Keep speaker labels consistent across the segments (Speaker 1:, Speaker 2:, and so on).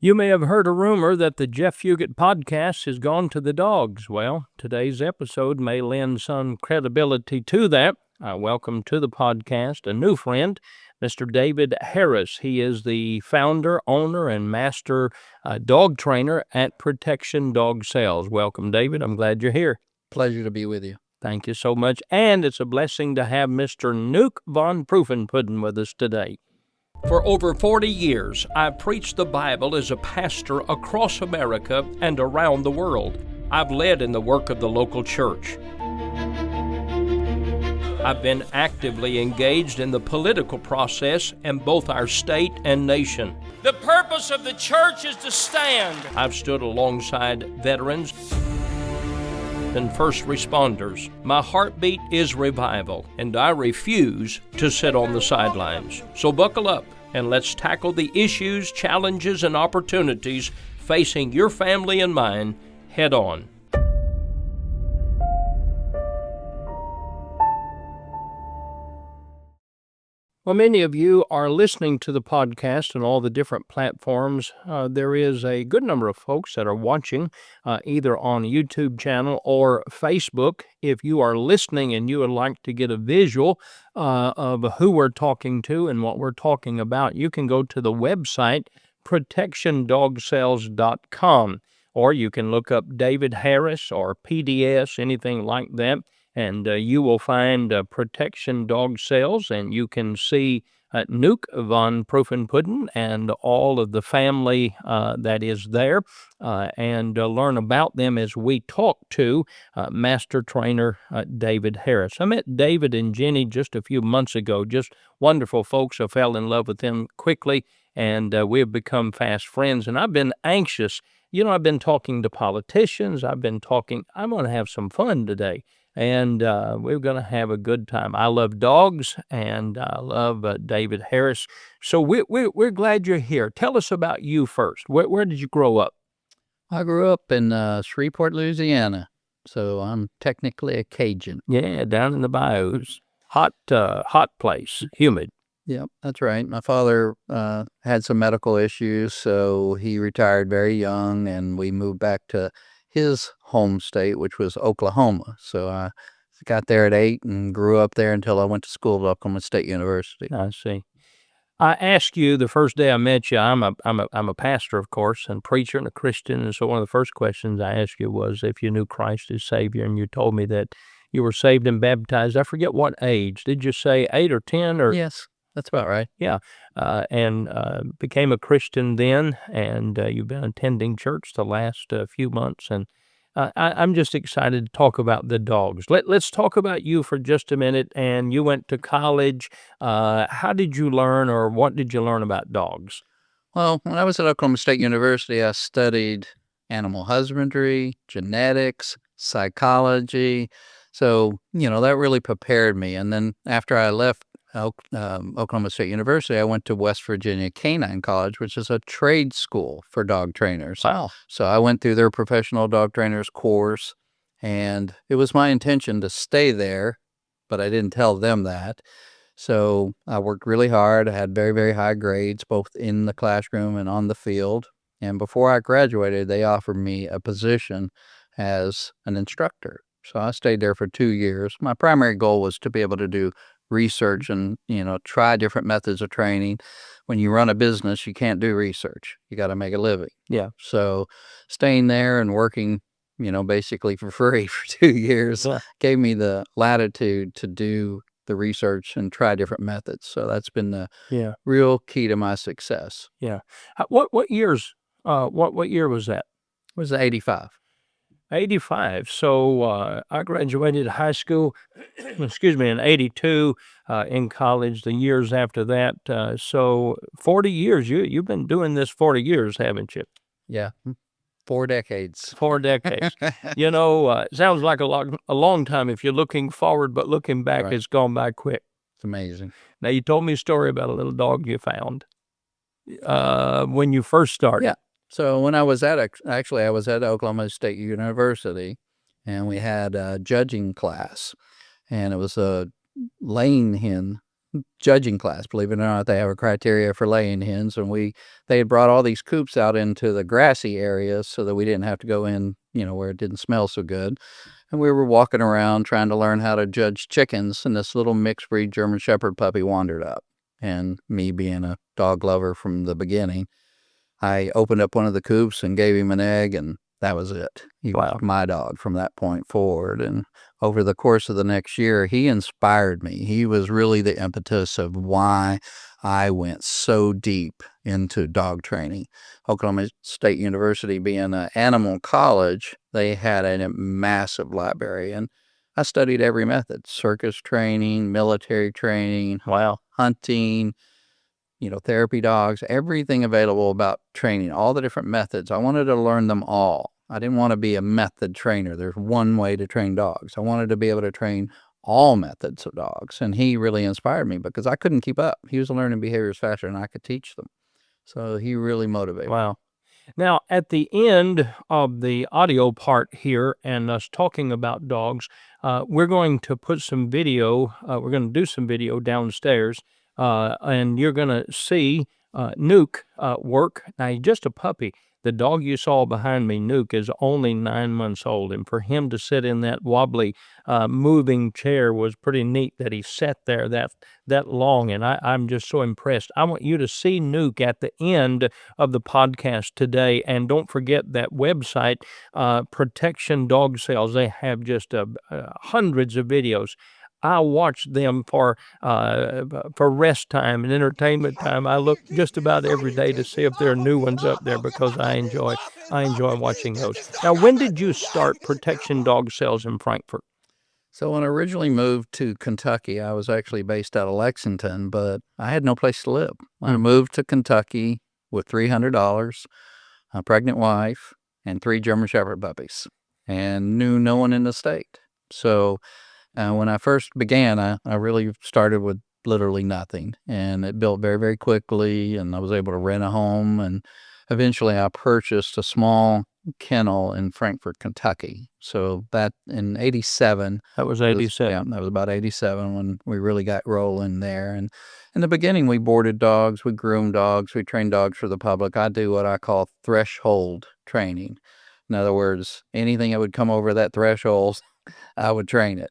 Speaker 1: You may have heard a rumor that the Jeff Fugate Podcast has gone to the dogs. Well, today's episode may lend some credibility to that. I welcome to the podcast a new friend, Mr. David Harris. He is the founder, owner, and master dog trainer at Protection Dog Sales. Welcome, David. I'm glad you're here.
Speaker 2: Pleasure to be with you.
Speaker 1: Thank you so much. And it's a blessing to have Mr. Nuke von Proofenpudding with us today. For over 40 years, I've preached the Bible as a pastor across America and around the world. I've led in the work of the local church. I've been actively engaged in the political process in both our state and nation. The purpose of the church is to stand. I've stood alongside veterans and first responders. My heartbeat is revival, and I refuse to sit on the sidelines. So buckle up and let's tackle the issues, challenges, and opportunities facing your family and mine head on. Well, many of you are listening to the podcast on all the different platforms. There is a good number of folks that are watching either on YouTube channel or Facebook. If you are listening and you would like to get a visual of who we're talking to and what we're talking about, you can go to the website protectiondogsales.com, or you can look up David Harris or PDS, anything like that. And you will find Protection Dog Sales, and you can see Nuke von Proofenpudding and all of the family that is there, and learn about them as we talk to Master Trainer David Harris. I met David and Jenny just a few months ago, just wonderful folks. I fell in love with them quickly, and we have become fast friends, and I've been anxious. You know, I've been talking to politicians. I'm going to have some fun today. And we're going to have a good time. I love dogs, and I love David Harris. So we're glad you're here. Tell us about you first. Where did you grow up?
Speaker 2: I grew up in Shreveport, Louisiana, so I'm technically a Cajun.
Speaker 1: Yeah, down in the bayous. Hot place, humid.
Speaker 2: Yep, that's right. My father had some medical issues, so he retired very young, and we moved back to his home state, which was Oklahoma. So I got there at 8 and grew up there until I went to school at Oklahoma State University.
Speaker 1: I see. I asked you the first day I met you. I'm a pastor, of course, and preacher and a Christian. And so one of the first questions I asked you was if you knew Christ as Savior, and you told me that you were saved and baptized. I forget what age. Did you say 8 or 10 or?
Speaker 2: Yes. That's about right.
Speaker 1: Yeah, and became a Christian then, and you've been attending church the last few months, and I'm just excited to talk about the dogs. Let's talk about you for just a minute, and you went to college. How did you learn, or what did you learn about dogs?
Speaker 2: Well, when I was at Oklahoma State University, I studied animal husbandry, genetics, psychology, so, that really prepared me, and then after I left Oklahoma State University, I went to West Virginia Canine College, which is a trade school for dog trainers.
Speaker 1: Wow.
Speaker 2: So I went through their professional dog trainers course, and it was my intention to stay there, but I didn't tell them that. So I worked really hard. I had very, very high grades, both in the classroom and on the field. And before I graduated, they offered me a position as an instructor. So I stayed there for 2 years. My primary goal was to be able to do research and, try different methods of training. When you run a business, you can't do research. You got to make a living.
Speaker 1: Yeah.
Speaker 2: So staying there and working, basically for free for 2 years gave me the latitude to do the research and try different methods. So that's been the real key to my success.
Speaker 1: Yeah. What years? What year was that?
Speaker 2: It was 85.
Speaker 1: 85. So I graduated high school, in 82, in college, the years after that. So 40 years, you've been doing this 40 years, haven't you?
Speaker 2: Yeah. 4 decades.
Speaker 1: 4 decades. It sounds like a long time if you're looking forward, but looking back,
Speaker 2: Right.
Speaker 1: It's gone by quick.
Speaker 2: It's amazing.
Speaker 1: Now, you told me a story about a little dog you found when you first started.
Speaker 2: Yeah. So when I was at Oklahoma State University, and we had a judging class, and it was a laying hen judging class. Believe it or not, they have a criteria for laying hens, and they had brought all these coops out into the grassy areas so that we didn't have to go in, where it didn't smell so good. And we were walking around trying to learn how to judge chickens, and this little mixed breed German Shepherd puppy wandered up. And me being a dog lover from the beginning, I opened up one of the coops and gave him an egg, and that was it. He was my dog from that point forward. And over the course of the next year, he inspired me. He was really the impetus of why I went so deep into dog training. Oklahoma State University being an animal college, they had a massive library, and I studied every method: circus training, military training, hunting, therapy dogs, everything available about training, all the different methods. I wanted to learn them all. I didn't want to be a method trainer. There's one way to train dogs. I wanted to be able to train all methods of dogs. And he really inspired me because I couldn't keep up. He was learning behaviors faster than I could teach them. So he really motivated me.
Speaker 1: Wow. Now, at the end of the audio part here and us talking about dogs, we're going to put some video. We're going to do some video downstairs, and you're going to see Nuke work. Now, he's just a puppy. The dog you saw behind me, Nuke, is only 9 months old, and for him to sit in that wobbly, moving chair was pretty neat that he sat there that long, and I'm just so impressed. I want you to see Nuke at the end of the podcast today, and don't forget that website, Protection Dog Sales. They have just hundreds of videos. I watch them for rest time and entertainment time. I look just about every day to see if there are new ones up there because I enjoy watching those. Now, when did you start Protection Dog Sales in Frankfort?
Speaker 2: So when I originally moved to Kentucky, I was actually based out of Lexington, but I had no place to live. I moved to Kentucky with $300, a pregnant wife, and 3 German Shepherd puppies, and knew no one in the state. So when I first began, I really started with literally nothing, and it built very, very quickly, and I was able to rent a home, and eventually I purchased a small kennel in Frankfort, Kentucky. So that in 87.
Speaker 1: That was 87.
Speaker 2: That was about 87 when we really got rolling there. And in the beginning, we boarded dogs, we groomed dogs, we trained dogs for the public. I do what I call threshold training. In other words, anything that would come over that threshold, I would train it.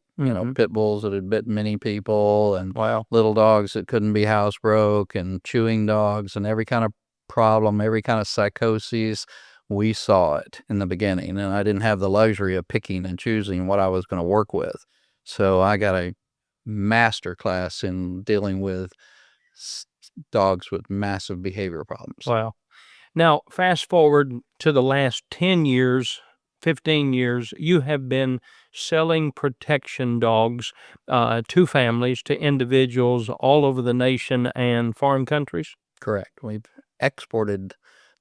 Speaker 2: Pit bulls that had bitten many people, and little dogs that couldn't be housebroke, and chewing dogs, and every kind of problem, every kind of psychosis. We saw it in the beginning, and I didn't have the luxury of picking and choosing what I was going to work with. So I got a master class in dealing with dogs with massive behavior problems.
Speaker 1: Wow. Now, fast forward to the last 10 years, 15 years, you have been selling protection dogs to families, to individuals all over the nation and foreign countries?
Speaker 2: Correct. We've exported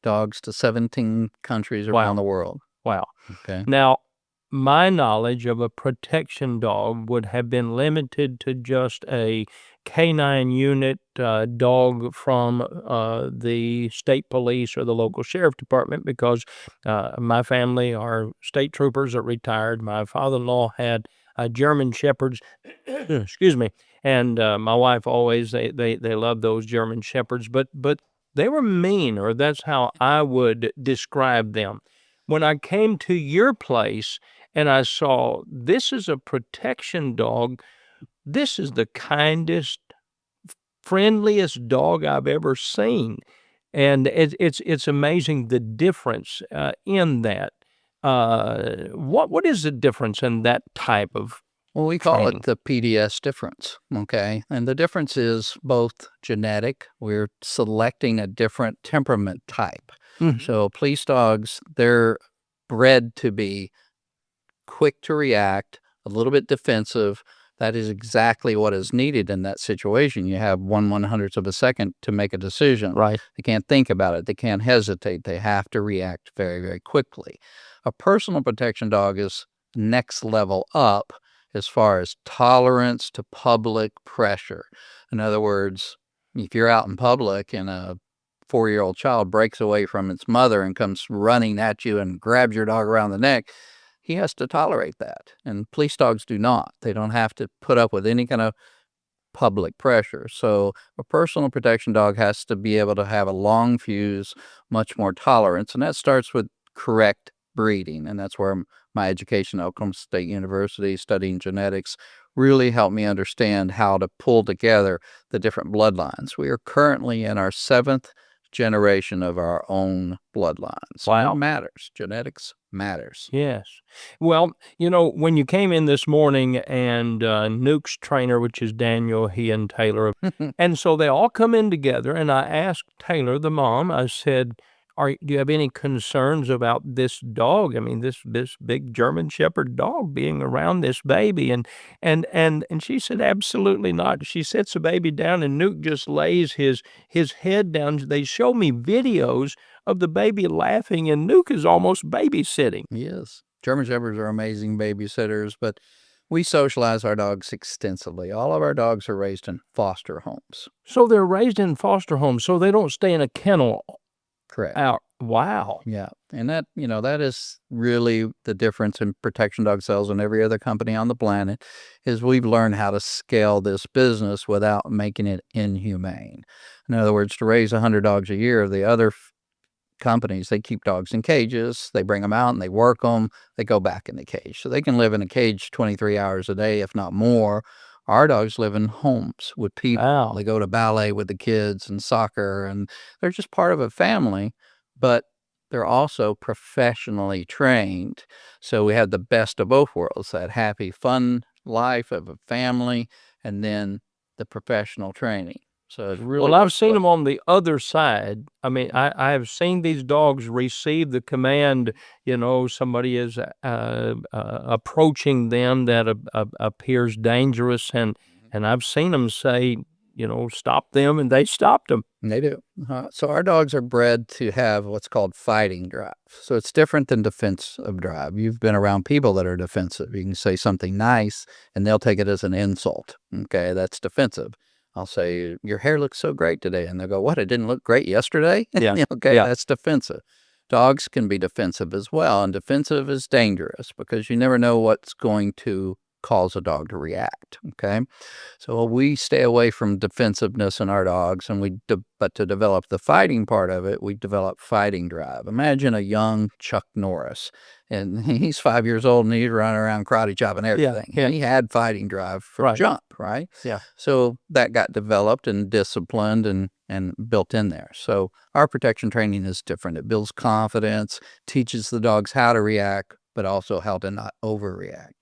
Speaker 2: dogs to 17 countries around the world.
Speaker 1: Wow.
Speaker 2: Okay.
Speaker 1: Now, my knowledge of a protection dog would have been limited to just a canine unit dog from the state police or the local sheriff department because my family are state troopers that retired. My father-in-law had German Shepherds, excuse me, and my wife always, they loved those German Shepherds, but they were mean, or that's how I would describe them. When I came to your place and I saw this is a protection dog, this is the kindest, friendliest dog I've ever seen. And it's amazing the difference in that. What is the difference in that type of
Speaker 2: Well, we call
Speaker 1: training?
Speaker 2: it the PDS difference, okay? And the difference is both genetic. We're selecting a different temperament type. So police dogs, they're bred to be quick to react, a little bit defensive. That is exactly what is needed in that situation. You have 1/100th of a second to make a decision.
Speaker 1: Right.
Speaker 2: They can't think about it. They can't hesitate. They have to react very, very quickly. A personal protection dog is next level up as far as tolerance to public pressure. In other words, if you're out in public and a 4-year-old child breaks away from its mother and comes running at you and grabs your dog around the neck, he has to tolerate that. And police dogs do not. They don't have to put up with any kind of public pressure. So a personal protection dog has to be able to have a long fuse, much more tolerance, and that starts with correct breeding. And that's where my education at Oklahoma State University, studying genetics, really helped me understand how to pull together the different bloodlines. We are currently in our 7th generation of our own bloodlines.
Speaker 1: Wow.
Speaker 2: It matters. Genetics matters.
Speaker 1: Yes. Well, when you came in this morning and Nuke's trainer, which is Daniel, he and Taylor, and so they all come in together, and I asked Taylor, the mom, I said, do you have any concerns about this dog? I mean, this big German Shepherd dog being around this baby, and she said absolutely not. She sets the baby down, and Nuke just lays his head down. They show me videos of the baby laughing, and Nuke is almost babysitting.
Speaker 2: Yes, German Shepherds are amazing babysitters, but we socialize our dogs extensively. All of our dogs are raised in foster homes.
Speaker 1: So they're raised in foster homes, so they don't stay in a kennel.
Speaker 2: Correct.
Speaker 1: Out. Wow.
Speaker 2: Yeah. And that, that is really the difference in protection dog sales and every other company on the planet, is we've learned how to scale this business without making it inhumane. In other words, to raise 100 dogs a year, the other companies, they keep dogs in cages, they bring them out and they work them, they go back in the cage. So they can live in a cage 23 hours a day, if not more. Our dogs live in homes with people.
Speaker 1: Wow.
Speaker 2: They go to ballet with the kids and soccer, and they're just part of a family, but they're also professionally trained. So we have the best of both worlds, that happy, fun life of a family, and then the professional training. So it's really
Speaker 1: Well, I've seen them on the other side. I mean, I have seen these dogs receive the command, somebody is approaching them that appears dangerous, and I've seen them say, stop them, and they stopped them.
Speaker 2: They do. So our dogs are bred to have what's called fighting drive. So it's different than defensive drive. You've been around people that are defensive. You can say something nice, and they'll take it as an insult. Okay, that's defensive. I'll say, your hair looks so great today. And they'll go, what, it didn't look great yesterday?
Speaker 1: Yeah.
Speaker 2: Okay,
Speaker 1: Yeah.
Speaker 2: That's defensive. Dogs can be defensive as well. And defensive is dangerous because you never know what's going to cause a dog to react. Okay. So we stay away from defensiveness in our dogs, and but to develop the fighting part of it, we develop fighting drive. Imagine a young Chuck Norris, and he's 5 years old and he's running around karate chopping everything.
Speaker 1: Yeah.
Speaker 2: He had fighting drive from jump, right?
Speaker 1: Yeah.
Speaker 2: So that got developed and disciplined and built in there. So our protection training is different. It builds confidence, teaches the dogs how to react, but also how to not overreact.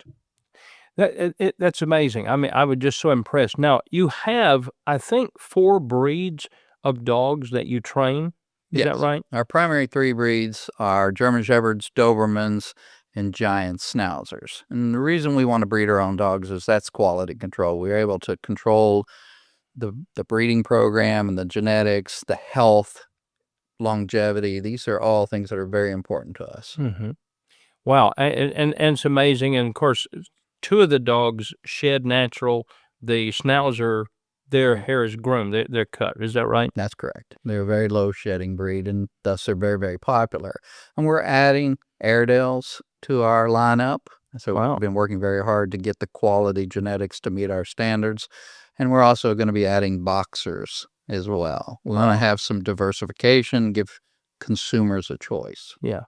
Speaker 1: That's amazing. I mean, I was just so impressed. Now, you have, I think, 4 breeds of dogs that you train. Is that right?
Speaker 2: Our primary 3 breeds are German Shepherds, Dobermans, and Giant Schnauzers. And the reason we want to breed our own dogs is that's quality control. We're able to control the breeding program and the genetics, the health, longevity. These are all things that are very important to us.
Speaker 1: Mm-hmm. Wow. And it's amazing. And of course, 2 of the dogs shed natural. The Schnauzer, their hair is groomed. They're cut. Is that right?
Speaker 2: That's correct. They're a very low shedding breed, and thus they're very, very popular. And we're adding Airedales to our lineup. So We've been working very hard to get the quality genetics to meet our standards. And we're also going to be adding Boxers as well. We want to have some diversification, give consumers a choice.
Speaker 1: Yeah.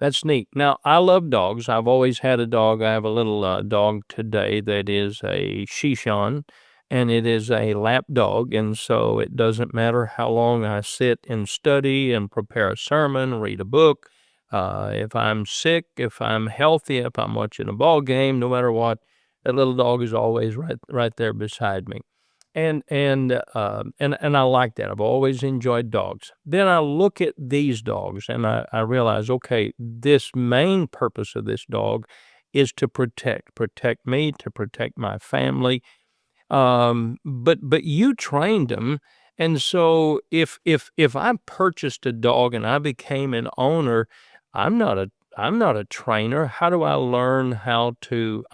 Speaker 1: That's neat. Now, I love dogs. I've always had a dog. I have a little dog today that is a Shishon, and it is a lap dog. And so it doesn't matter how long I sit and study and prepare a sermon, read a book. If I'm sick, if I'm healthy, if I'm watching a ball game, no matter what, that little dog is always right there beside me. And I like that. I've always enjoyed dogs. Then I look at these dogs and I realize, okay, this main purpose of this dog is to protect me, to protect my family. But you trained them. And so if I purchased a dog and I became an owner, I'm not a trainer. How do I learn I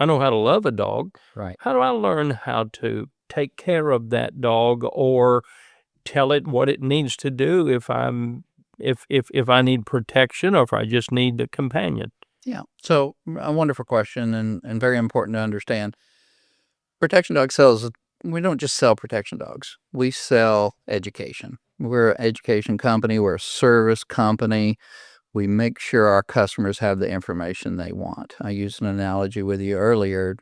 Speaker 1: know how to love a dog.
Speaker 2: Right.
Speaker 1: How do I learn how to take care of that dog or tell it what it needs to do if I need protection or if I just need a companion?
Speaker 2: Yeah. So a wonderful question and very important to understand. Protection dog sales we don't just sell protection dogs. We sell education. We're an education company. We're a service company. We make sure our customers have the information they want. I used an analogy with you earlier.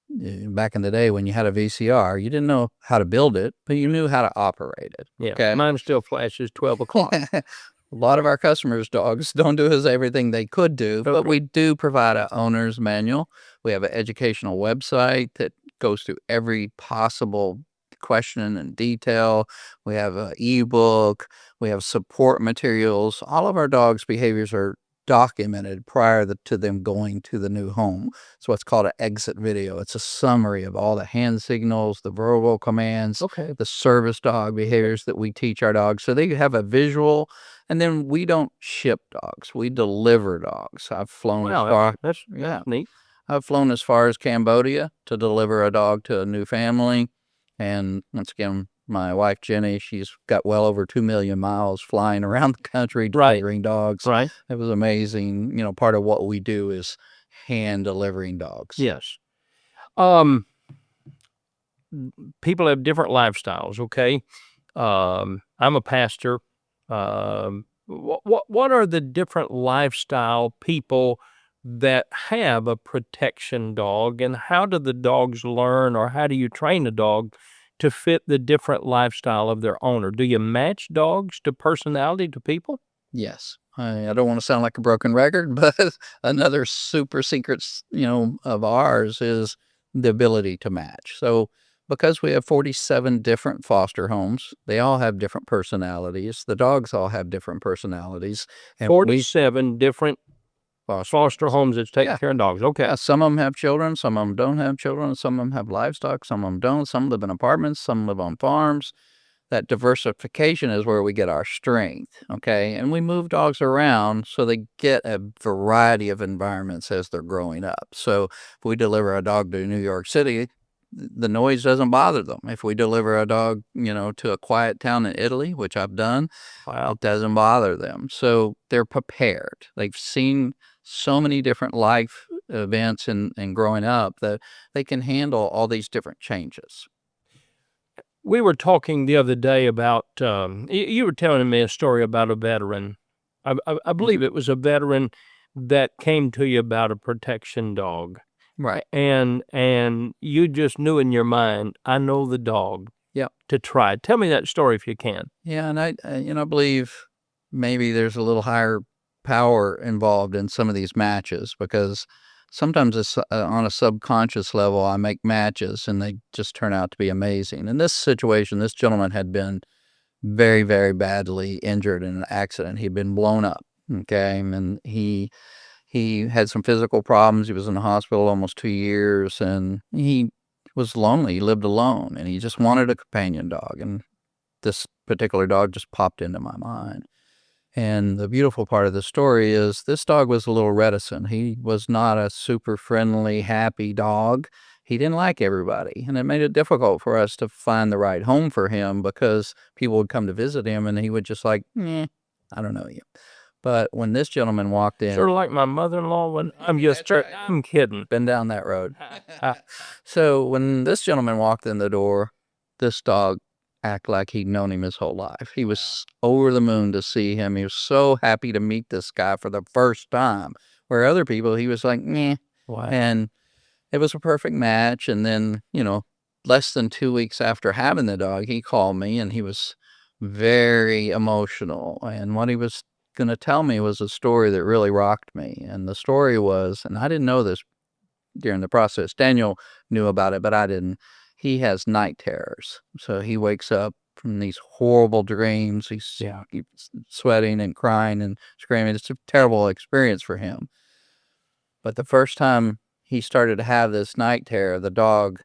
Speaker 2: Back in the day when you had a VCR, you didn't know how to build it, but you knew how to operate it.
Speaker 1: Yeah,
Speaker 2: Okay.
Speaker 1: mine still flashes 12 o'clock.
Speaker 2: A lot of our customers' dogs don't do everything they could do, but we do provide an owner's manual. We have an educational website that goes through every possible question and detail. We have an ebook. We have support materials. All of our dogs' behaviors are documented prior to them going to the new home. It's what's called an exit video. It's a summary of all the hand signals, the verbal commands, the service dog behaviors that we teach our dogs. So they have a visual, and then we don't ship dogs. We deliver dogs. I've flown as far.
Speaker 1: That's neat.
Speaker 2: I've flown as far as Cambodia to deliver a dog to a new family. And once again, my wife, Jenny, she's got well over 2 million miles flying around the country delivering dogs.
Speaker 1: Right.
Speaker 2: It was amazing. You know, part of what we do is hand delivering dogs.
Speaker 1: Yes. People have different lifestyles, okay? I'm a pastor. What are the different lifestyle people that have a protection dog, and how do the dogs learn, or how do you train a dog to fit the different lifestyle of their owner? Do you match dogs to personality to people?
Speaker 2: Yes. I don't want to sound like a broken record, but another super secret, of ours is the ability to match. So because we have 47 different foster homes, they all have different personalities. The dogs all have different personalities. And
Speaker 1: 47 different foster homes that take care of dogs. Okay.
Speaker 2: Yeah, some of them have children, some of them don't have children, some of them have livestock, some of them don't. Some live in apartments, some live on farms. That diversification is where we get our strength, okay? And we move dogs around so they get a variety of environments as they're growing up. So if we deliver a dog to New York City, the noise doesn't bother them. If we deliver a dog, to a quiet town in Italy, which I've done, it doesn't bother them. So they're prepared. They've seen so many different life events and growing up that they can handle all these different changes.
Speaker 1: We were talking the other day about, you were telling me a story about a veteran. I believe it was a veteran that came to you about a protection dog.
Speaker 2: Right.
Speaker 1: And you just knew in your mind, I know the dog to try. Tell me that story if you can.
Speaker 2: Yeah, and I believe maybe there's a little higher power involved in some of these matches, because sometimes it's on a subconscious level, I make matches and they just turn out to be amazing. In this situation, this gentleman had been very, very badly injured in an accident. He'd been blown up, okay? And he had some physical problems. He was in the hospital almost 2 years, and he was lonely. He lived alone, and he just wanted a companion dog. And this particular dog just popped into my mind. And the beautiful part of the story is this dog was a little reticent. He was not a super friendly, happy dog. He didn't like everybody, and it made it difficult for us to find the right home for him, because people would come to visit him and he would just like, I don't know you. But when this gentleman walked in,
Speaker 1: sort of like my mother-in-law when I'm kidding.
Speaker 2: Been down that road. So when this gentleman walked in the door, this dog acted like he'd known him his whole life. He was over the moon to see him. He was so happy to meet this guy for the first time, where other people, he was like,
Speaker 1: Wow.
Speaker 2: And it was a perfect match. And then, less than 2 weeks after having the dog, he called me and he was very emotional. And what he was going to tell me was a story that really rocked me. And the story was, and I didn't know this during the process, Daniel knew about it, but I didn't. He has night terrors. So he wakes up from these horrible dreams. He's sweating and crying and screaming. It's a terrible experience for him. But the first time he started to have this night terror, the dog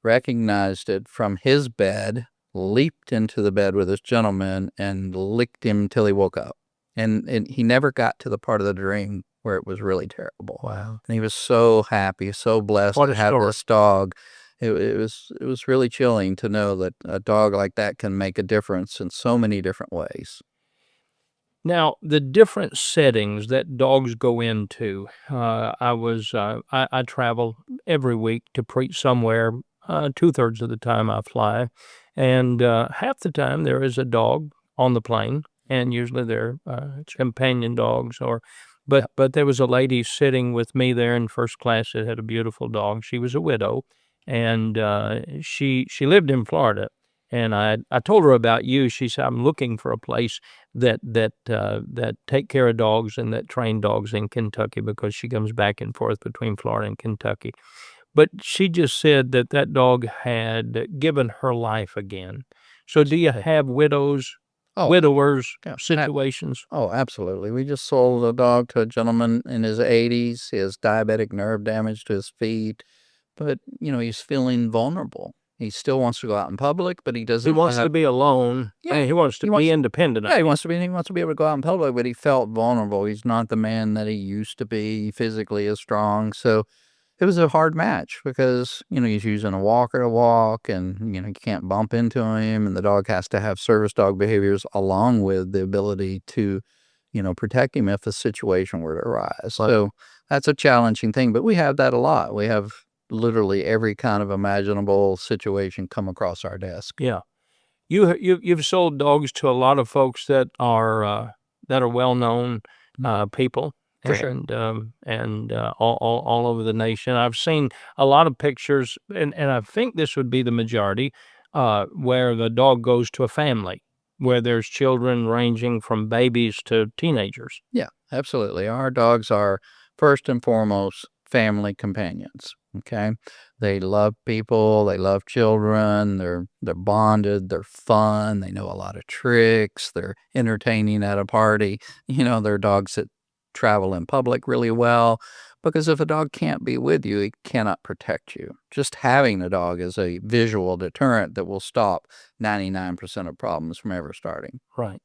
Speaker 2: recognized it from his bed, leaped into the bed with this gentleman, and licked him till he woke up. And he never got to the part of the dream where it was really terrible.
Speaker 1: Wow.
Speaker 2: And he was so happy, so blessed to have this dog. It was really chilling to know that a dog like that can make a difference in so many different ways.
Speaker 1: Now, the different settings that dogs go into, I travel every week to preach somewhere 2/3 of the time I fly. And half the time there is a dog on the plane, and usually they're companion dogs. But there was a lady sitting with me there in first class that had a beautiful dog. She was a widow, and she lived in Florida. And I told her about you. She said, I'm looking for a place that take care of dogs and that train dogs in Kentucky, because she comes back and forth between Florida and Kentucky. But she just said that dog had given her life again. So do you have widowers situations?
Speaker 2: Oh, absolutely. We just sold a dog to a gentleman in his 80s. He has diabetic nerve damage to his feet, but he's feeling vulnerable. He still wants to go out in public, but he doesn't.
Speaker 1: He wants to be alone.
Speaker 2: Yeah,
Speaker 1: he wants to be independent.
Speaker 2: Yeah, he wants to be able to go out in public, but he felt vulnerable. He's not the man that he used to be. He physically is strong. So it was a hard match because, he's using a walker to walk, and, you can't bump into him, and the dog has to have service dog behaviors along with the ability to, protect him if a situation were to arise. So that's a challenging thing, but we have that a lot. We have literally every kind of imaginable situation come across our desk.
Speaker 1: Yeah. You've sold dogs to a lot of folks that are well-known people.
Speaker 2: For sure.
Speaker 1: And all over the nation. I've seen a lot of pictures, and I think this would be the majority, where the dog goes to a family, where there's children ranging from babies to teenagers.
Speaker 2: Yeah, absolutely. Our dogs are first and foremost family companions. Okay, they love people, they love children, they're bonded, they're fun, they know a lot of tricks, they're entertaining at a party. They're dogs that travel in public really well, because if a dog can't be with you, it cannot protect you. Just having a dog is a visual deterrent that will stop 99% of problems from ever starting.
Speaker 1: Right.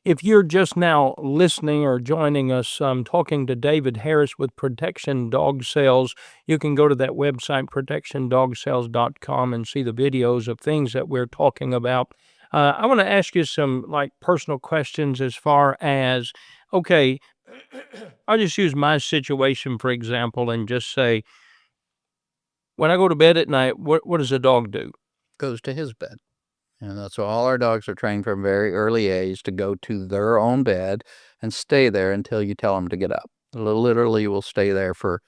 Speaker 1: If you're just now listening or joining us, I'm talking to David Harris with Protection Dog Sales. You can go to that website, protectiondogsales.com, and see the videos of things that we're talking about. I want to ask you some personal questions as far as, okay, I'll just use my situation, for example, and just say, when I go to bed at night, what does a dog do?
Speaker 2: Goes to his bed. And that's why all our dogs are trained from a very early age to go to their own bed and stay there until you tell them to get up. Literally will stay there for,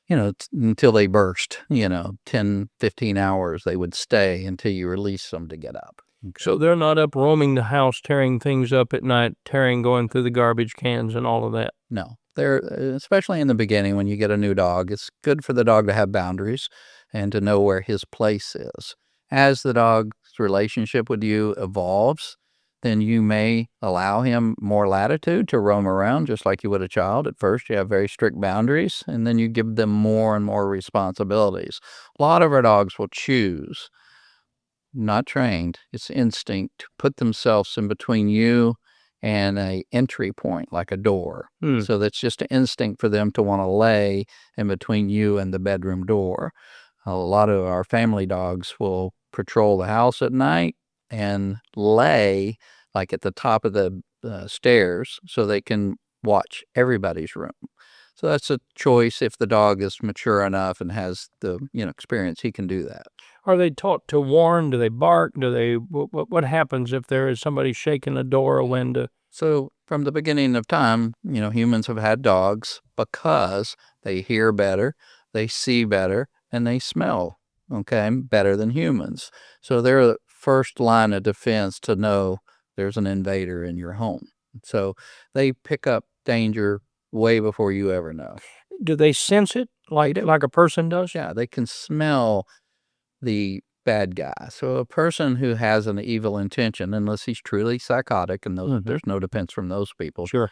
Speaker 2: until they burst, 10, 15 hours. They would stay until you release them to get up.
Speaker 1: Okay. So they're not up roaming the house, tearing things up at night, going through the garbage cans and all of that.
Speaker 2: No, they're, especially in the beginning when you get a new dog, it's good for the dog to have boundaries and to know where his place is. As the dog's relationship with you evolves, then you may allow him more latitude to roam around, just like you would a child. At first, you have very strict boundaries, and then you give them more and more responsibilities. A lot of our dogs will choose, not trained, it's instinct, to put themselves in between you and a entry point, like a door. So that's just an instinct for them to want to lay in between you and the bedroom door. A lot of our family dogs will patrol the house at night and lay at the top of the stairs so they can watch everybody's room. So that's a choice. If the dog is mature enough and has the experience, he can do that.
Speaker 1: Are they taught to warn? Do they bark? What happens if there is somebody shaking a door or window?
Speaker 2: So from the beginning of time, humans have had dogs because they hear better, they see better, and they smell, better than humans. So they're the first line of defense to know there's an invader in your home. So they pick up danger way before you ever know.
Speaker 1: Do they sense it like a person does?
Speaker 2: Yeah, they can smell the bad guy. So a person who has an evil intention, unless he's truly psychotic, and there's no defense from those people.
Speaker 1: Sure.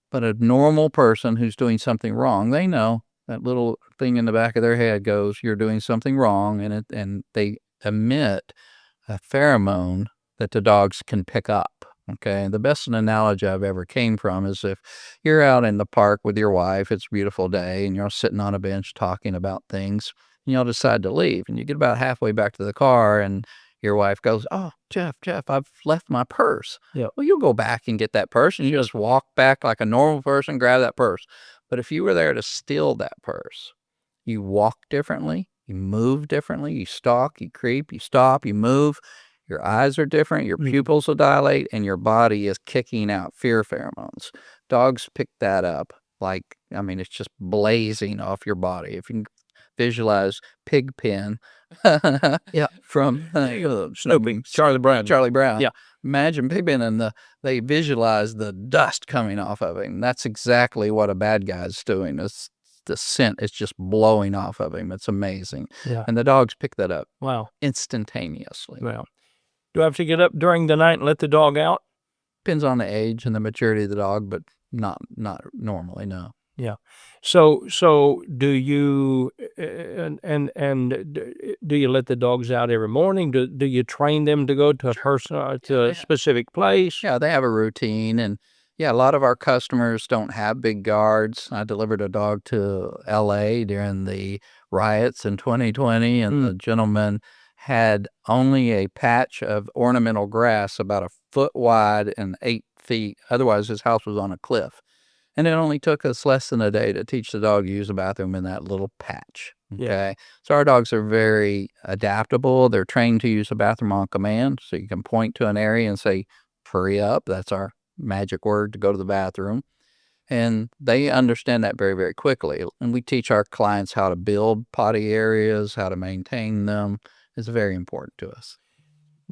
Speaker 2: But a normal person who's doing something wrong, they know. That little thing in the back of their head goes, you're doing something wrong, and they emit a pheromone that the dogs can pick up. Okay, the best analogy I've ever came from is if you're out in the park with your wife, it's a beautiful day, and you're sitting on a bench talking about things, and y'all decide to leave, and you get about halfway back to the car, and your wife goes, oh, Jeff, I've left my purse.
Speaker 1: Yeah.
Speaker 2: Well, you'll go back and get that purse, and you just walk back like a normal person, grab that purse. But if you were there to steal that purse, you walk differently, You move differently. You stalk, you creep, you stop, you move. Your eyes are different. Your pupils will dilate, and your body is kicking out fear pheromones. Dogs pick that up it's just blazing off your body. If you can visualize Pigpen from
Speaker 1: Snoopy, Charlie Brown.
Speaker 2: Yeah. Imagine Pigpen and they visualize the dust coming off of him. That's exactly what a bad guy's doing. The scent is just blowing off of him. It's amazing.
Speaker 1: Yeah.
Speaker 2: And the dogs pick that up.
Speaker 1: Wow.
Speaker 2: Instantaneously.
Speaker 1: Well, do I have to get up during the night and let the dog out?
Speaker 2: Depends on the age and the maturity of the dog, but not normally, no.
Speaker 1: Yeah. So do you do you let the dogs out every morning? Do you train them to go to a specific place?
Speaker 2: Yeah, they have a routine, and a lot of our customers don't have big yards. I delivered a dog to LA during the riots in 2020, and the gentleman had only a patch of ornamental grass about a foot wide and 8 feet. Otherwise, his house was on a cliff. And it only took us less than a day to teach the dog to use a bathroom in that little patch. Okay.
Speaker 1: Yeah.
Speaker 2: So our dogs are very adaptable. They're trained to use a bathroom on command. So you can point to an area and say, hurry up. That's our magic word to go to the bathroom. And they understand that very, very quickly. And we teach our clients how to build potty areas, how to maintain them. It's very important to us.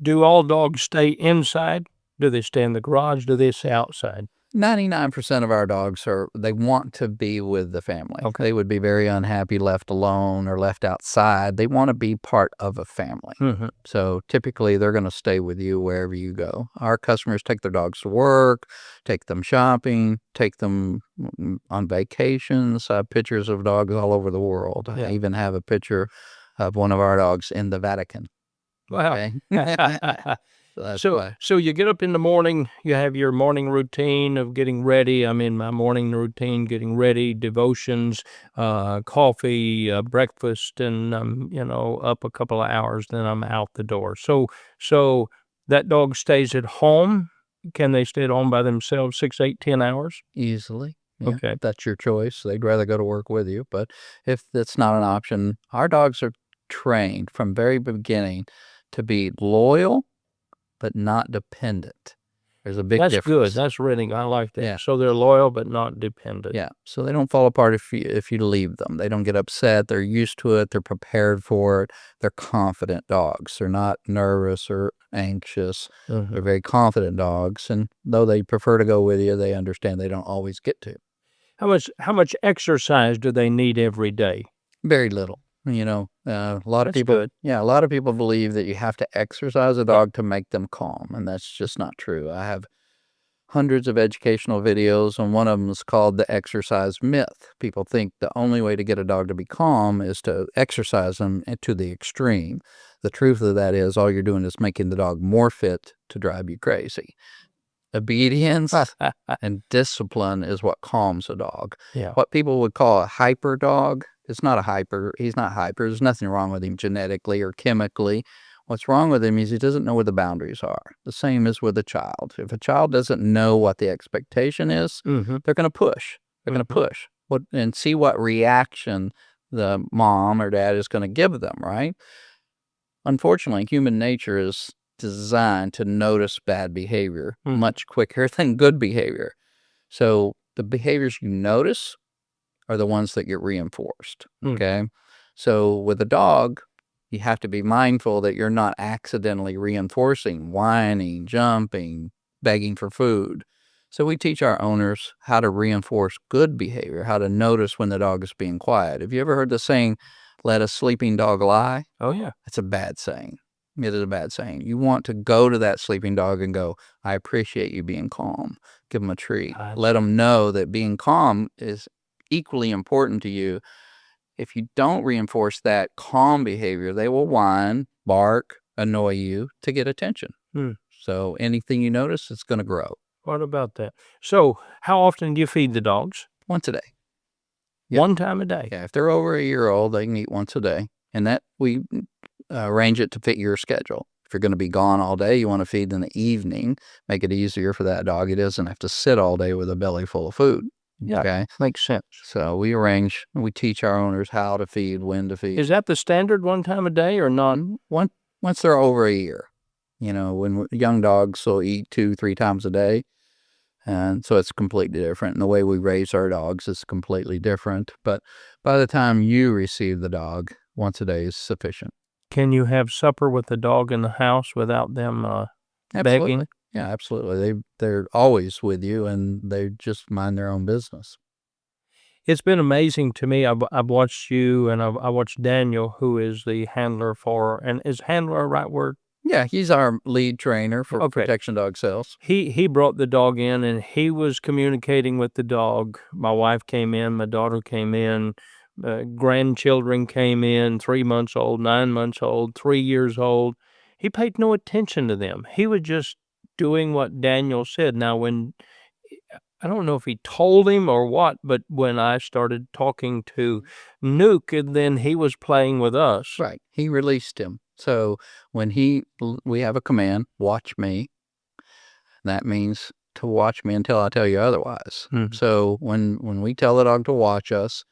Speaker 1: Do all dogs stay inside? Do they stay in the garage? Do they stay outside?
Speaker 2: 99% of our dogs they want to be with the family.
Speaker 1: Okay.
Speaker 2: They would be very unhappy left alone or left outside. They want to be part of a family.
Speaker 1: Mm-hmm.
Speaker 2: So typically they're going to stay with you wherever you go. Our customers take their dogs to work, take them shopping, take them on vacations. I have pictures of dogs all over the world.
Speaker 1: Yeah.
Speaker 2: I even have a picture of one of our dogs in the Vatican.
Speaker 1: Wow.
Speaker 2: Okay?
Speaker 1: So you get up in the morning, you have your morning routine of getting ready. I'm in my morning routine, getting ready, devotions, coffee, breakfast, and I'm, up a couple of hours, then I'm out the door. So that dog stays at home. Can they stay at home by themselves 6, 8, 10 hours?
Speaker 2: Easily. Yeah,
Speaker 1: Okay.
Speaker 2: that's your choice. They'd rather go to work with you. But if that's not an option, our dogs are trained from very beginning to be loyal, but not dependent. There's a big difference.
Speaker 1: Good. That's really, I like that.
Speaker 2: Yeah.
Speaker 1: So they're loyal, but not dependent.
Speaker 2: Yeah. So they don't fall apart if you leave them. They don't get upset. They're used to it. They're prepared for it. They're confident dogs. They're not nervous or anxious.
Speaker 1: Mm-hmm.
Speaker 2: They're very confident dogs. And though they prefer to go with you, they understand they don't always get to.
Speaker 1: How much exercise do they need every day?
Speaker 2: Very little. A lot of
Speaker 1: That's
Speaker 2: people,
Speaker 1: good.
Speaker 2: a lot of people believe that you have to exercise a dog to make them calm, and that's just not true. I have hundreds of educational videos, and one of them is called the exercise myth. People think the only way to get a dog to be calm is to exercise them to the extreme. The truth of that is all you're doing is making the dog more fit to drive you crazy. Obedience and discipline is what calms a dog.
Speaker 1: Yeah.
Speaker 2: What people would call a hyper dog, it's not a hyper. He's not hyper. There's nothing wrong with him genetically or chemically. What's wrong with him is he doesn't know where the boundaries are. The same as with a child. If a child doesn't know what the expectation is,
Speaker 1: Mm-hmm.
Speaker 2: they're going to push. They're going to push and see what reaction the mom or dad is going to give them, right? Unfortunately, human nature is designed to notice bad behavior much quicker than good behavior. So the behaviors you notice are the ones that get reinforced. Okay. So with a dog, you have to be mindful that you're not accidentally reinforcing whining, jumping, begging for food. So we teach our owners how to reinforce good behavior, how to notice when the dog is being quiet. Have you ever heard the saying, let a sleeping dog lie?
Speaker 1: Oh, yeah.
Speaker 2: It's a bad saying. It is a bad saying. You want to go to that sleeping dog and go, I appreciate you being calm. Give them a treat. Let them know that being calm is equally important to you. If you don't reinforce that calm behavior, they will whine, bark, annoy you to get attention. So anything you notice, it's going to grow.
Speaker 1: What about that? So how often do you feed the dogs?
Speaker 2: Once a day. Yep.
Speaker 1: One time a day?
Speaker 2: Yeah, if they're over a year old, they can eat once a day. And that we arrange it to fit your schedule. If you're going to be gone all day, you want to feed in the evening, make it easier for that dog. It doesn't have to sit all day with a belly full of food.
Speaker 1: Yeah,
Speaker 2: Okay.
Speaker 1: makes sense.
Speaker 2: So we teach our owners how to feed, when to feed.
Speaker 1: Is that the standard one time a day or not?
Speaker 2: Once they're over a year, when young dogs will eat 2-3 times a day. And so it's completely different. And the way we raise our dogs is completely different. But by the time you receive the dog, once a day is sufficient.
Speaker 1: Can you have supper with the dog in the house without them
Speaker 2: Absolutely.
Speaker 1: begging?
Speaker 2: Yeah, absolutely. They're always with you, and they just mind their own business.
Speaker 1: It's been amazing to me. I've watched you, and I watched Daniel, who is the handler and is handler a right word?
Speaker 2: Yeah, he's our lead trainer for
Speaker 1: Okay.
Speaker 2: protection dog sales.
Speaker 1: He brought the dog in, and he was communicating with the dog. My wife came in, my daughter came in, grandchildren came in, 3 months old, 9 months old, 3 years old. He paid no attention to them. He was just doing what Daniel said. Now, I don't know if he told him or what, but when I started talking to Nuke, and then he was playing with us.
Speaker 2: Right. He released him. So when we have a command, watch me. That means to watch me until I tell you otherwise.
Speaker 1: Mhm.
Speaker 2: So when we tell the dog to watch us,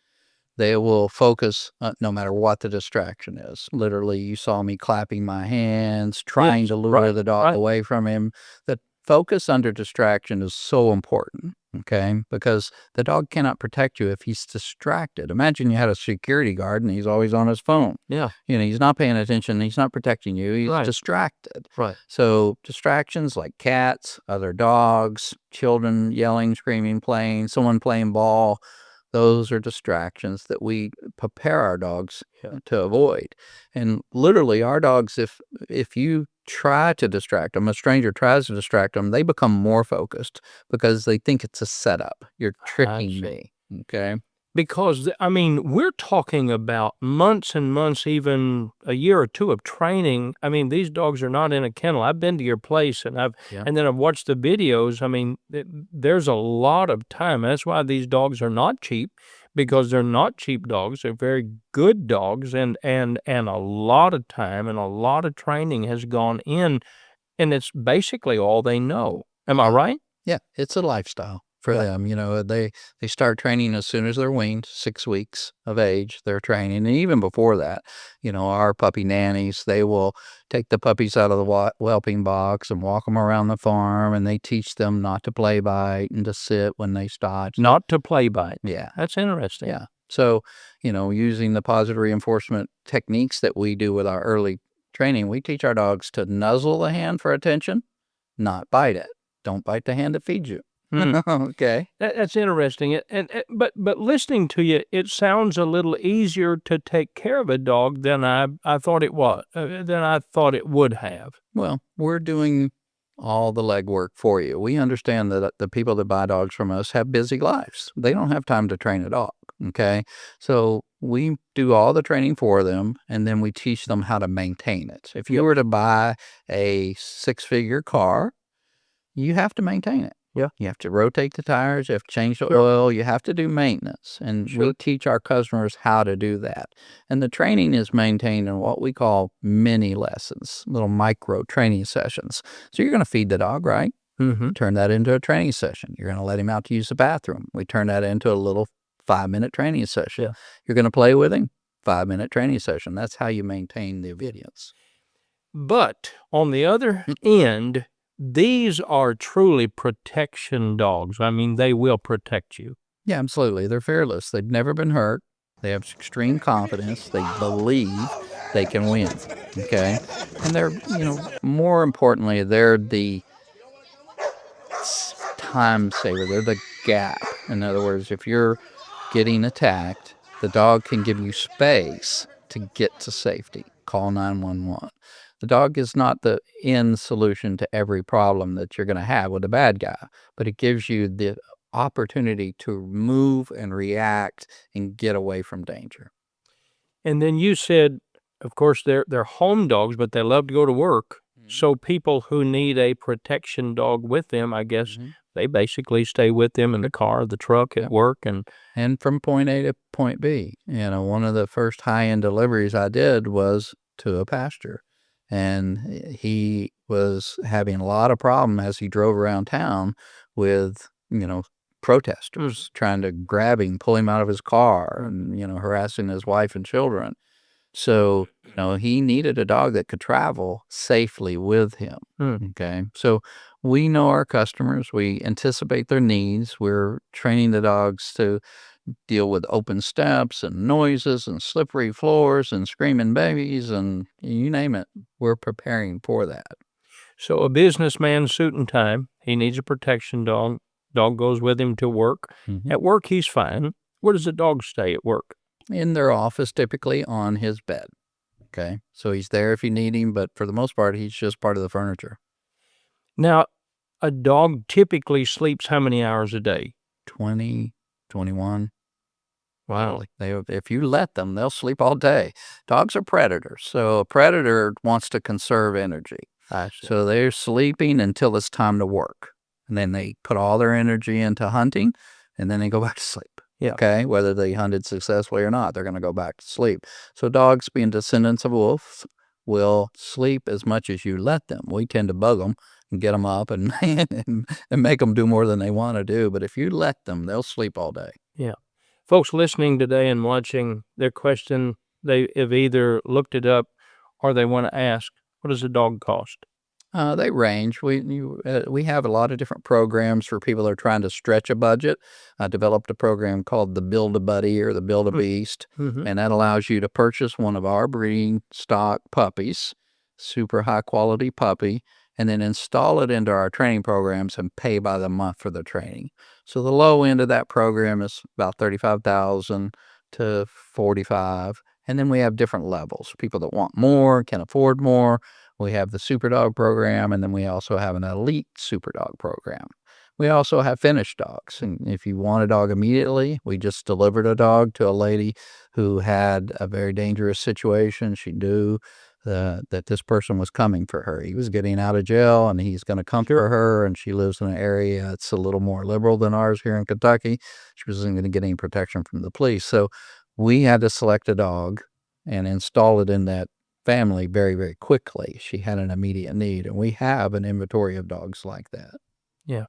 Speaker 2: they will focus no matter what the distraction is. Literally, you saw me clapping my hands, trying to lure the dog away from him. The focus under distraction is so important, okay? Because the dog cannot protect you if he's distracted. Imagine you had a security guard and he's always on his phone.
Speaker 1: Yeah.
Speaker 2: He's not paying attention. He's not protecting you. He's distracted.
Speaker 1: Right.
Speaker 2: So distractions like cats, other dogs, children yelling, screaming, playing, someone playing ball, those are distractions that we prepare our dogs to avoid. And literally, our dogs, if you try to distract them, a stranger tries to distract them, they become more focused because they think it's a setup. You're tricking me. Okay.
Speaker 1: Because, we're talking about months and months, even a year or two of training. These dogs are not in a kennel. I've been to your place, and then I've watched the videos. There's a lot of time. That's why these dogs are not cheap, because they're not cheap dogs. They're very good dogs, and a lot of time and a lot of training has gone in, and it's basically all they know. Am I right?
Speaker 2: Yeah, it's a lifestyle for them. They start training as soon as they're weaned, 6 weeks of age, they're training. And even before that, our puppy nannies, they will take the puppies out of the whelping box and walk them around the farm, and they teach them not to play bite and to sit when they stop.
Speaker 1: Not to play bite.
Speaker 2: Yeah.
Speaker 1: That's interesting.
Speaker 2: Yeah. So, using the positive reinforcement techniques that we do with our early training, we teach our dogs to nuzzle the hand for attention, not bite it. Don't bite the hand that feeds you. Okay.
Speaker 1: That's interesting. But listening to you, it sounds a little easier to take care of a dog than I thought it was, than I thought it would have.
Speaker 2: Well, we're doing all the legwork for you. We understand that the people that buy dogs from us have busy lives. They don't have time to train a dog. Okay. So we do all the training for them, and then we teach them how to maintain it. If you were to buy a 6-figure car, you have to maintain it.
Speaker 1: Yeah.
Speaker 2: You have to rotate the tires, you have to change the oil, you have to do maintenance. And we teach our customers how to do that. And the training is maintained in what we call mini lessons, little micro training sessions. So you're going to feed the dog, right?
Speaker 1: Mm-hmm.
Speaker 2: Turn that into a training session. You're going to let him out to use the bathroom. We turn that into a little 5-minute training session.
Speaker 1: Yeah.
Speaker 2: You're going to play with him, 5-minute training session. That's how you maintain the obedience.
Speaker 1: But on the other end, these are truly protection dogs. They will protect you.
Speaker 2: Yeah, absolutely. They're fearless. They've never been hurt. They have extreme confidence. They believe they can win. Okay. And they're, more importantly, they're the time saver. They're the gap. In other words, if you're getting attacked, the dog can give you space to get to safety. Call 911. The dog is not the end solution to every problem that you're going to have with a bad guy, but it gives you the opportunity to move and react and get away from danger.
Speaker 1: And then you said, of course, they're home dogs, but they love to go to work. Mm-hmm. So people who need a protection dog with them, I guess, they basically stay with them in the car, the truck, at work.
Speaker 2: And from point A to point B. One of the first high-end deliveries I did was to a pastor. And he was having a lot of problem as he drove around town with, protesters trying to grab him, pull him out of his car, and, harassing his wife and children. So, he needed a dog that could travel safely with him. Okay. So we know our customers. We anticipate their needs. We're training the dogs to deal with open steps and noises and slippery floors and screaming babies and you name it. We're preparing for that.
Speaker 1: So a businessman, suit and tie, he needs a protection dog. Dog goes with him to work. At work, he's fine. Where does the dog stay at work?
Speaker 2: In their office, typically on his bed. Okay. So he's there if you need him, but for the most part, he's just part of the furniture.
Speaker 1: Now, a dog typically sleeps how many hours a day?
Speaker 2: 20, 21.
Speaker 1: Wow.
Speaker 2: If you let them, they'll sleep all day. Dogs are predators. So a predator wants to conserve energy. So they're sleeping until it's time to work. And then they put all their energy into hunting, and then they go back to sleep.
Speaker 1: Yeah.
Speaker 2: Okay. Whether they hunted successfully or not, they're going to go back to sleep. So dogs, being descendants of wolves, will sleep as much as you let them. We tend to bug them and get them up and make them do more than they want to do. But if you let them, they'll sleep all day.
Speaker 1: Yeah. Folks listening today and watching, their question, they have either looked it up or they want to ask, what does a dog cost?
Speaker 2: They range. We have a lot of different programs for people that are trying to stretch a budget. I developed a program called the Build-A-Buddy or the Build-A-Beast, and that allows you to purchase one of our breeding stock puppies, super high-quality puppy, and then install it into our training programs and pay by the month for the training. So the low end of that program is about $35,000 to $45,000, and then we have different levels. People that want more, can afford more. We have the Super Dog program, and then we also have an Elite Super Dog program. We also have finished dogs, and if you want a dog immediately, we just delivered a dog to a lady who had a very dangerous situation. She knew that this person was coming for her. He was getting out of jail, and he's going to come for her, and she lives in an area that's a little more liberal than ours here in Kentucky. She wasn't going to get any protection from the police. So we had to select a dog and install it in that family very, very quickly. She had an immediate need, and we have an inventory of dogs like that.
Speaker 1: Yeah,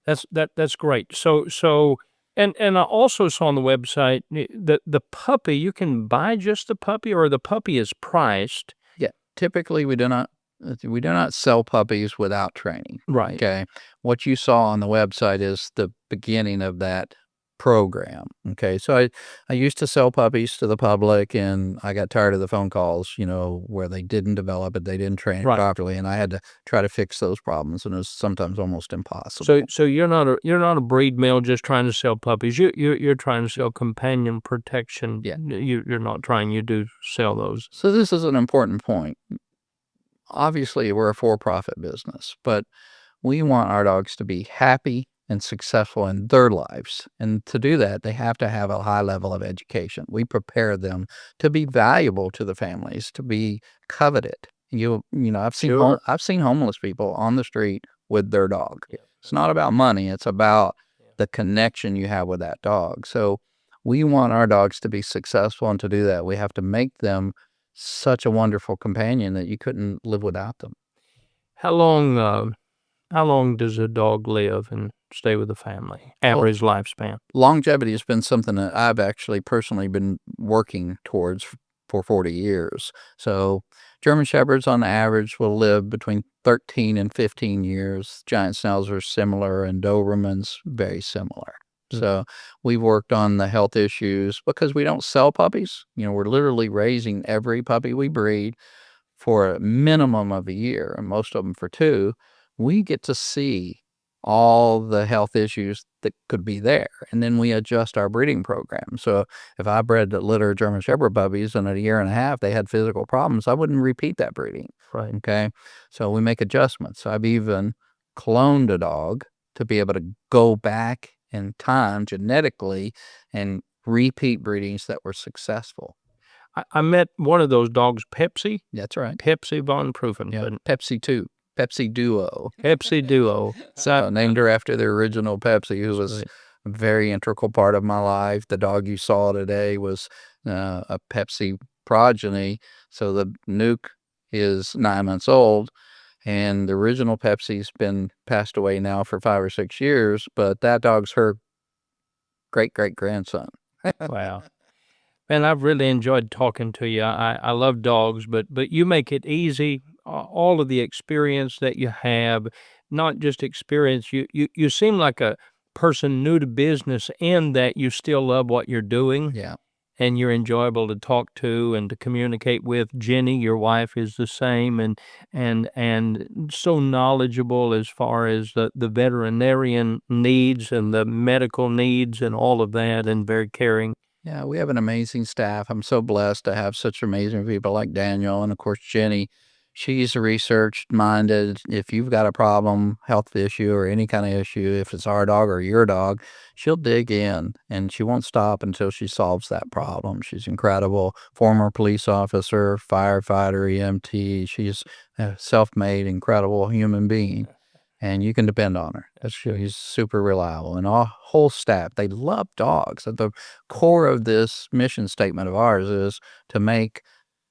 Speaker 1: that's great. So and I also saw on the website the puppy, you can buy just the puppy, or the puppy is priced.
Speaker 2: Yeah, typically we do not sell puppies without training.
Speaker 1: Right.
Speaker 2: Okay, what you saw on the website is the beginning of that program. Okay, so I used to sell puppies to the public, and I got tired of the phone calls, where they didn't develop it, they didn't train it properly, and I had to try to fix those problems, and it was sometimes almost impossible.
Speaker 1: So you're not a breed mill just trying to sell puppies. You're trying to sell companion protection.
Speaker 2: Yeah.
Speaker 1: You're not trying. You do sell those.
Speaker 2: So this is an important point. Obviously, we're a for-profit business, but we want our dogs to be happy and successful in their lives. And to do that, they have to have a high level of education. We prepare them to be valuable to the families, to be coveted. I've seen homeless people on the street with their dog. Yeah. It's not about money. It's about the connection you have with that dog. So we want our dogs to be successful, and to do that, we have to make them such a wonderful companion that you couldn't live without them.
Speaker 1: How long does a dog live and stay with the family? Average lifespan?
Speaker 2: Longevity has been something that I've actually personally been working towards for 40 years. So German Shepherds on average will live between 13 and 15 years. Giant Schnauzer are similar, and Dobermans very similar. So we've worked on the health issues because we don't sell puppies. We're literally raising every puppy we breed for a minimum of a year, and most of them for 2. We get to see all the health issues that could be there, and then we adjust our breeding program. So if I bred the litter of German Shepherd puppies and at a year and a half they had physical problems, I wouldn't repeat that breeding.
Speaker 1: Right.
Speaker 2: Okay. So we make adjustments. I've even cloned a dog to be able to go back in time genetically and repeat breedings that were successful.
Speaker 1: I met one of those dogs, Pepsi.
Speaker 2: That's right.
Speaker 1: Pepsi von Prufen.
Speaker 2: Yeah, Pepsi 2. Pepsi Duo.
Speaker 1: Pepsi Duo.
Speaker 2: So named her after the original Pepsi, who was a very integral part of my life. The dog you saw today was a Pepsi progeny. So the Nuke is 9 months old, and the original Pepsi's been passed away now for 5 or 6 years, but that dog's her great-great-grandson.
Speaker 1: Wow. Man, I've really enjoyed talking to you. I love dogs, but you make it easy. All of the experience that you have, not just experience. You seem like a person new to business in that you still love what you're doing.
Speaker 2: Yeah.
Speaker 1: And you're enjoyable to talk to and to communicate with. Jenny, your wife, is the same, and so knowledgeable as far as the veterinarian needs and the medical needs and all of that, and very caring.
Speaker 2: Yeah, we have an amazing staff. I'm so blessed to have such amazing people like Daniel and, of course, Jenny. She's research-minded. If you've got a problem, health issue, or any kind of issue, if it's our dog or your dog, she'll dig in, and she won't stop until she solves that problem. She's incredible. Former police officer, firefighter, EMT. She's a self-made, incredible human being, and you can depend on her. She's super reliable. And our whole staff, they love dogs. At the core of this mission statement of ours is to make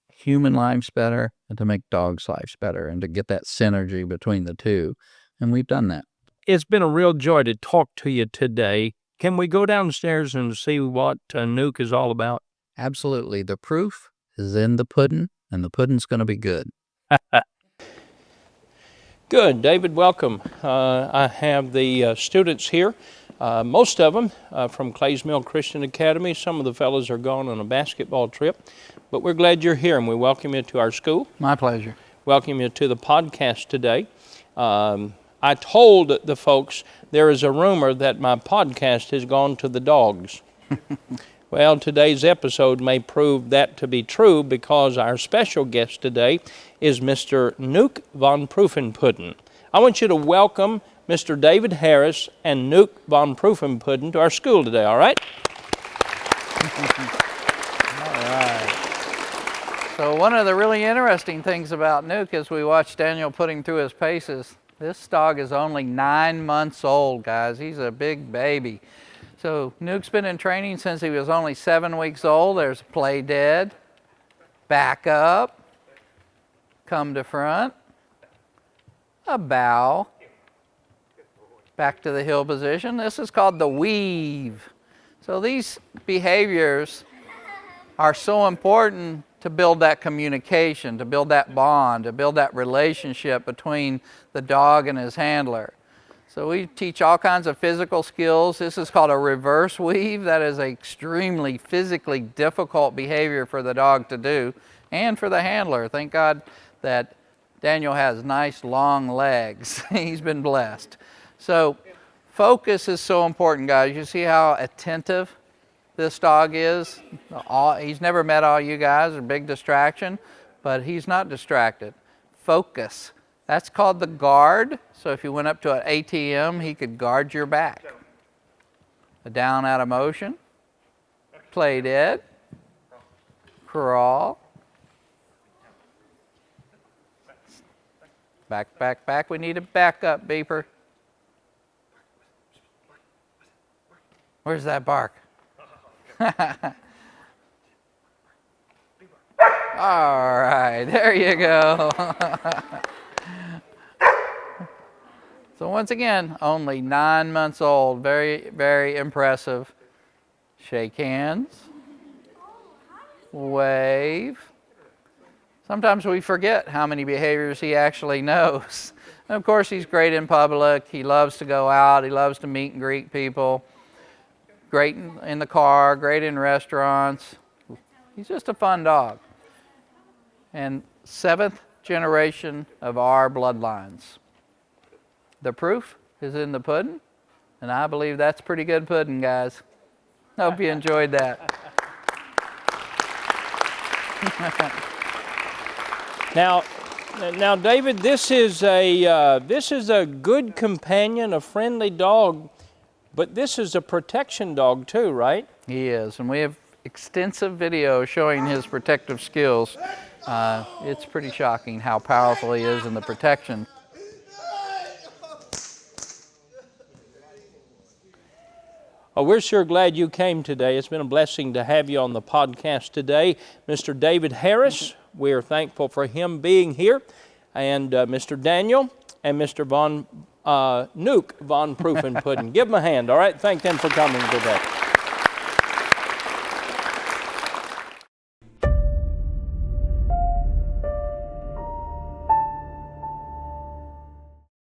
Speaker 2: human lives better and to make dogs' lives better and to get that synergy between the two. And we've done that.
Speaker 1: It's been a real joy to talk to you today. Can we go downstairs and see what Nuke is all about?
Speaker 2: Absolutely. The proof is in the pudding, and the pudding's going to be good.
Speaker 1: Good. David, welcome. I have the students here, most of them from Clays Mill Christian Academy. Some of the fellows are gone on a basketball trip, but we're glad you're here, and we welcome you to our school.
Speaker 2: My pleasure.
Speaker 1: Welcome you to the podcast today. I told the folks there is a rumor that my podcast has gone to the dogs. Well, today's episode may prove that to be true because our special guest today is Mr. Nuke von Pruffenpudden. I want you to welcome Mr. David Harris and Nuke von Pruffenpudden to our school today, all right?
Speaker 2: All right. So one of the really interesting things about Nuke is we watched Daniel put him through his paces. This dog is only 9 months old, guys. He's a big baby. So Nuke's been in training since he was only 7 weeks old. There's play dead, back up, come to front, a bow, back to the heel position. This is called the weave. So these behaviors are so important to build that communication, to build that bond, to build that relationship between the dog and his handler. So we teach all kinds of physical skills. This is called a reverse weave. That is an extremely physically difficult behavior for the dog to do and for the handler. Thank God that Daniel has nice long legs. He's been blessed. So focus is so important, guys. You see how attentive this dog is? He's never met all you guys, a big distraction, but he's not distracted. Focus. That's called the guard. So if you went up to an ATM, he could guard your back. A down out of motion, play dead, crawl, back, back, back. We need a backup beeper. Where's that bark? All right, there you go. So once again, only 9 months old, very, very impressive. Shake hands, wave. Sometimes we forget how many behaviors he actually knows. And of course, he's great in public. He loves to go out. He loves to meet and greet people. Great in the car, great in restaurants. He's just a fun dog. And 7th generation of our bloodlines. The proof is in the pudding, and I believe that's pretty good pudding, guys. Hope you enjoyed that.
Speaker 1: Now, David, this is a good companion, a friendly dog, but this is a protection dog too, right?
Speaker 2: He is, and we have extensive video showing his protective skills. It's pretty shocking how powerful he is in the protection.
Speaker 1: Well, we're sure glad you came today. It's been a blessing to have you on the podcast today. Mr. David Harris, we're thankful for him being here, and Mr. Daniel and Mr. Nuke von Pruffenpudden. Give them a hand, all right? Thank them for coming today.